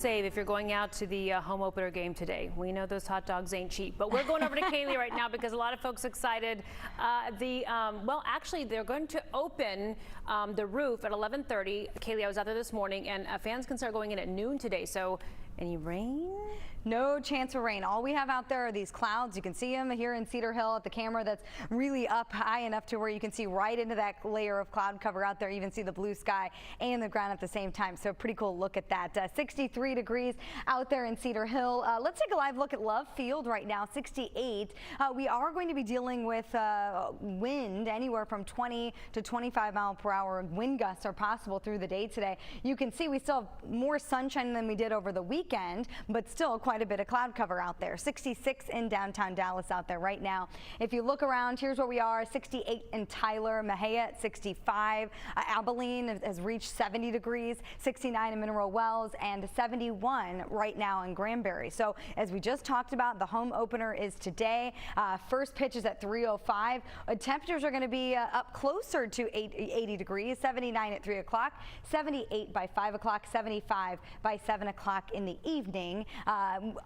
Save if you're going out to the home opener game today. We know those hot dogs ain't cheap, but we're going over to Kalee right now because a lot of folks excited. Well, actually, they're going to open the roof at 11:30. Kalee, I was out there this morning, and fans can start going in at noon today. So, any rain? No chance of rain. All we have out there are these clouds. You can see them here in Cedar Hill at the camera that's really up high enough to where you can see right into that layer of cloud cover out there. You even see the blue sky and the ground at the same time. So pretty cool look at that. 63 degrees out there in Cedar Hill. Let's take a live look at Love Field right now, 68. We are going to be dealing with wind anywhere from 20 to 25 mile per hour. Wind gusts are possible through the day today. You can see we still have more sunshine than we did over the weekend, but still quite a bit of cloud cover out there. 66 in downtown Dallas out there right now. If you look around, here's where we are. 68 in Tyler, Mejia at 65. Abilene has reached 70 degrees, 69 in Mineral Wells, and 71 right now in Granbury. So as we just talked about, the home opener is today. First pitch is at 3:05. Temperatures are going to be up closer to 80 degrees, 79 at 3 o'clock, 78 by 5 o'clock, 75 by 7 o'clock in the evening.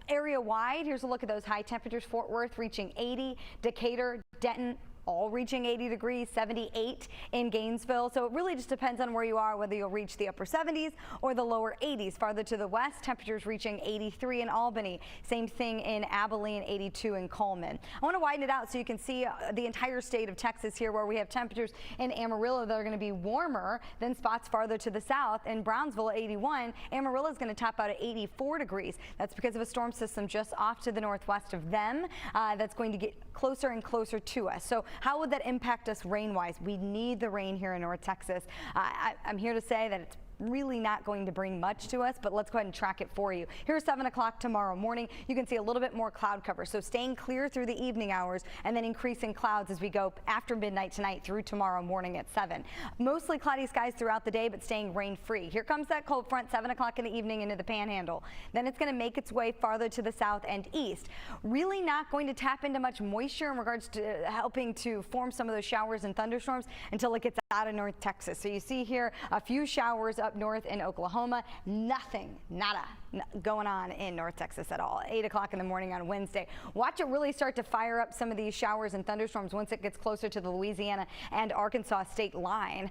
Area wide, here's a look at those high temperatures. Fort Worth reaching 80, Decatur, Denton, all reaching 80 degrees, 78 in Gainesville. So it really just depends on where you are, whether you'll reach the upper 70s or the lower 80s. Farther to the west, temperatures reaching 83 in Albany. Same thing in Abilene, 82 in Coleman. I want to widen it out so you can see the entire state of Texas here, where we have temperatures in Amarillo that are going to be warmer than spots farther to the south. In Brownsville, 81. Amarillo is going to top out at 84 degrees. That's because of a storm system just off to the northwest of them that's going to get closer and closer to us. So how would that impact us rain-wise? We need the rain here in North Texas. I'm here to say that it's really not going to bring much to us, but let's go ahead and track it for you. Here's 7 o'clock tomorrow morning. You can see a little bit more cloud cover, so staying clear through the evening hours and then increasing clouds as we go after midnight tonight through tomorrow morning at 7. Mostly cloudy skies throughout the day, but staying rain-free. Here comes that cold front, 7 o'clock in the evening into the Panhandle. Then it's going to make its way farther to the south and east. Really not going to tap into much moisture in regards to helping to form some of those showers and thunderstorms until it gets out of North Texas. So you see here a few showers up north in Oklahoma. Nothing, nada, going on in North Texas at all. 8 o'clock in the morning on Wednesday. Watch it really start to fire up some of these showers and thunderstorms once it gets closer to the Louisiana and Arkansas state line.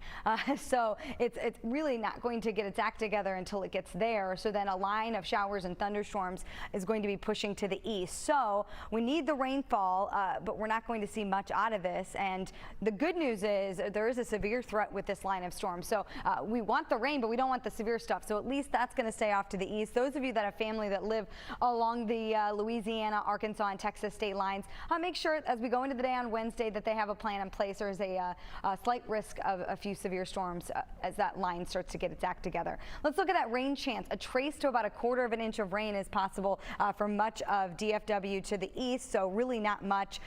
So it's really not going to get its act together until it gets there. So then a line of showers and thunderstorms is going to be pushing to the east. So we need the rainfall, but we're not going to see much out of this. And the good news is there is a severe threat with this line of storms. So we want the rain, but we don't want the severe stuff. So at least that's going to stay off to the east. Those of you that have family that live along the Louisiana, Arkansas, and Texas state lines, make sure as we go into the day on Wednesday that they have a plan in place. There is a slight risk of a few severe storms as that line starts to get its act together. Let's look at that rain chance. A trace to about 1/4 inch of rain is possible for much of DFW to the east. So really not much.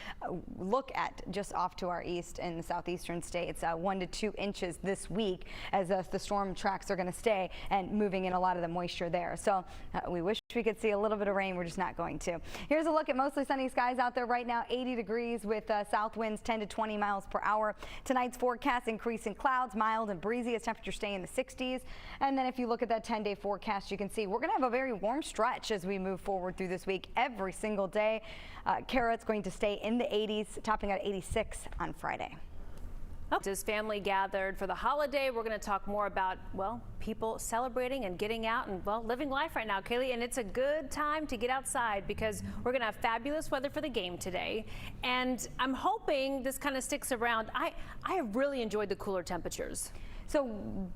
Look at just off to our east in the southeastern states, 1 to 2 inches this week as the storm tracks are going to stay and moving in a lot of the moisture there. So we wish we could see a little bit of rain. We're just not going to. Here's a look at mostly sunny skies out there right now. 80 degrees with south winds 10 to 20 miles per hour. Tonight's forecast, increasing clouds, mild and breezy as temperatures stay in the 60s. And then if you look at that 10-day forecast, you can see we're going to have a very warm stretch as we move forward through this week every single day. Carrot's going to stay in the 80s, topping out 86 on Friday. As family gathered for the holiday, we're going to talk more about, well, people celebrating and getting out and, well, living life right now, Kalee. And it's a good time to get outside because we're going to have fabulous weather for the game today. And I'm hoping this kind of sticks around. I really enjoyed the cooler temperatures. So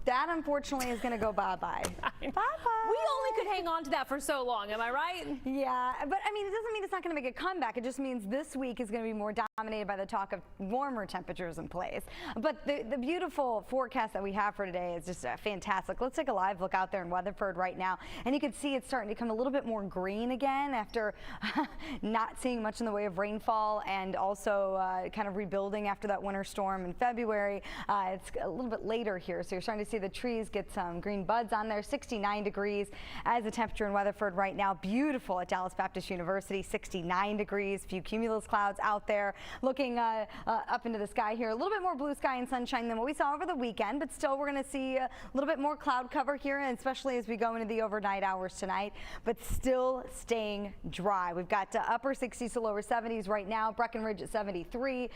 that unfortunately is going to go bye-bye. Bye-bye. We only could hang on to that for so long, am I right? Yeah, but I mean, it doesn't mean it's not going to make a comeback. It just means this week is going to be more dominated by the talk of warmer temperatures in place. But the beautiful forecast that we have for today is just fantastic. Let's take a live look out there in Weatherford right now, and you can see it's starting to become a little bit more green again after not seeing much in the way of rainfall and also kind of rebuilding after that winter storm in February. It's a little bit later here, so you're starting to see the trees get some green buds on there. 69 degrees as the temperature in Weatherford right now. Beautiful at Dallas Baptist University, 69 degrees. Few cumulus clouds out there. looking up into the sky here. A little bit more blue sky and sunshine than what we saw over the weekend, but still we're going to see a little bit more cloud cover here, and especially as we go into the overnight hours tonight, but still staying dry. We've got upper 60s to lower 70s right now. Breckenridge at 73.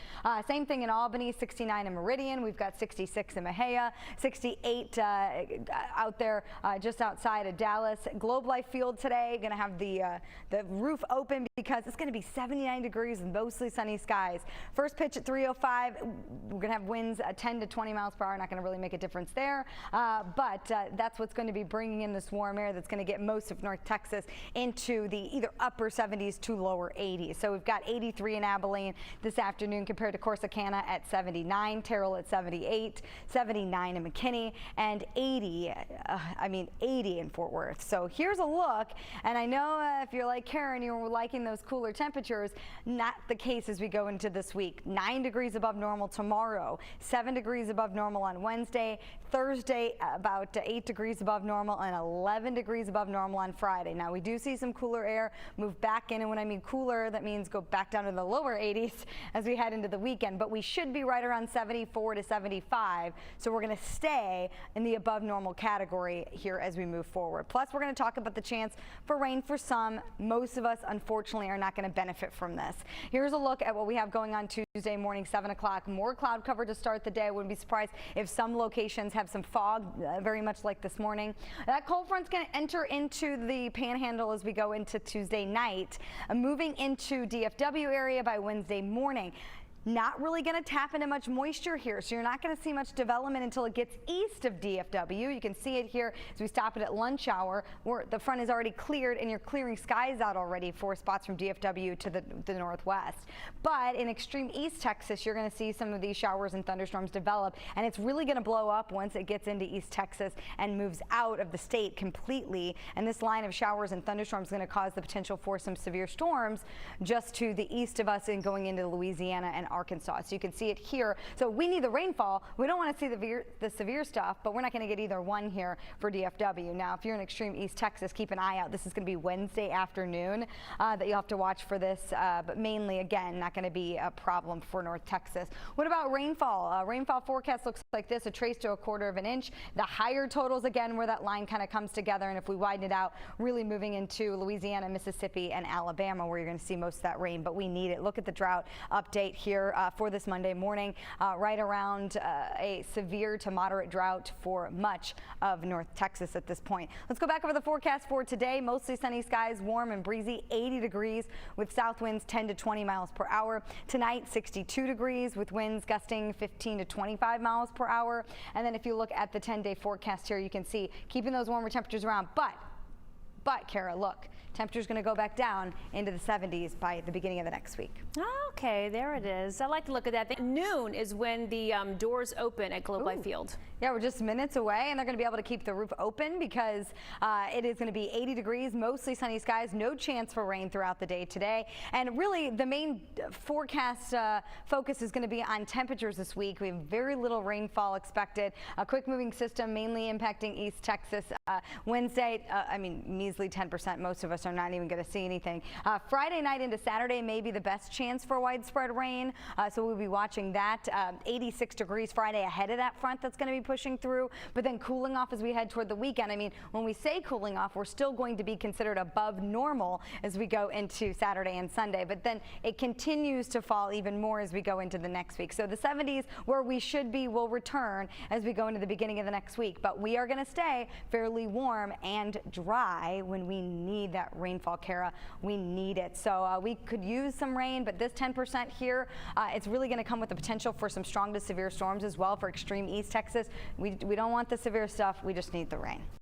Same thing in Albany, 69 in Meridian. We've got 66 in Mejia, 68 out there just outside of Dallas. Globe Life Field today going to have the roof open because it's going to be 79 degrees and mostly sunny skies. First pitch at 3:05. We're going to have winds 10 to 20 miles per hour. Not going to really make a difference there, but that's what's going to be bringing in this warm air that's going to get most of North Texas into the either upper 70s to lower 80s. So we've got 83 in Abilene this afternoon compared to Corsicana at 79, Terrell at 78, 79 in McKinney, and 80 in Fort Worth. So here's a look, and I know if you're like Karen, you're liking those cooler temperatures. Not the case as we go into this week. 9 degrees above normal tomorrow, 7 degrees above normal on Wednesday, Thursday about 8 degrees above normal, and 11 degrees above normal on Friday. Now we do see some cooler air move back in, and when I mean cooler, that means go back down to the lower 80s as we head into the weekend, but we should be right around 74 to 75, so we're going to stay in the above normal category here as we move forward. Plus we're going to talk about the chance for rain for some. Most of us unfortunately are not going to benefit from this. Here's a look at what we have going on Tuesday morning, 7 o'clock. More cloud cover to start the day. I wouldn't be surprised if some locations have some fog, very much like this morning. That cold front's going to enter into the panhandle as we go into Tuesday night, moving into DFW area by Wednesday morning. Not really going to tap into much moisture here, so you're not going to see much development until it gets east of DFW. You can see it here as we stop it at lunch hour, where the front is already cleared and you're clearing skies out already for spots from DFW to the northwest. But in extreme East Texas, you're going to see some of these showers and thunderstorms develop, and it's really going to blow up once it gets into East Texas and moves out of the state completely. And this line of showers and thunderstorms is going to cause the potential for some severe storms just to the east of us and going into Louisiana and Arkansas. So you can see it here. So we need the rainfall. We don't want to see the severe stuff, but we're not going to get either one here for DFW. Now, if you're in extreme East Texas, keep an eye out. This is going to be Wednesday afternoon that you'll have to watch for this, but mainly, again, not going to be a problem for North Texas. What about rainfall? Rainfall forecast looks like this, a trace to 1/4 of an inch. The higher totals, again, where that line kind of comes together, and if we widen it out, really moving into Louisiana, Mississippi, and Alabama, where you're going to see most of that rain, but we need it. Look at the drought update here for this Monday morning, right around a severe to moderate drought for much of North Texas at this point. Let's go back over the forecast for today. Mostly sunny skies, warm and breezy, 80 degrees with south winds 10 to 20 miles per hour. Tonight, 62 degrees with winds gusting 15 to 25 miles per hour. And then if you look at the 10-day forecast here, you can see keeping those warmer temperatures around. But Kara, look, temperature's going to go back down into the 70s by the beginning of the next week. Okay, there it is. I like to look at that. Noon is when the doors open at Globe Life Field. Yeah, we're just minutes away, and they're going to be able to keep the roof open because it is going to be 80 degrees, mostly sunny skies, no chance for rain throughout the day today. And really, the main forecast focus is going to be on temperatures this week. We have very little rainfall expected. A quick moving system mainly impacting East Texas. Wednesday, measly 10%. Most of us are not even going to see anything. Friday night into Saturday may be the best chance for widespread rain, so we'll be watching that. 86 degrees Friday ahead of that front that's going to be pushing through, but then cooling off as we head toward the weekend. When we say cooling off, we're still going to be considered above normal as we go into Saturday and Sunday, but then it continues to fall even more as we go into the next week. So the 70s, where we should be, will return as we go into the beginning of the next week, but we are going to stay fairly warm and dry when we need that rainfall, Kara. We need it. So we could use some rain, but this 10% here, it's really going to come with the potential for some strong to severe storms as well for extreme East Texas. We don't want the severe stuff. We just need the rain.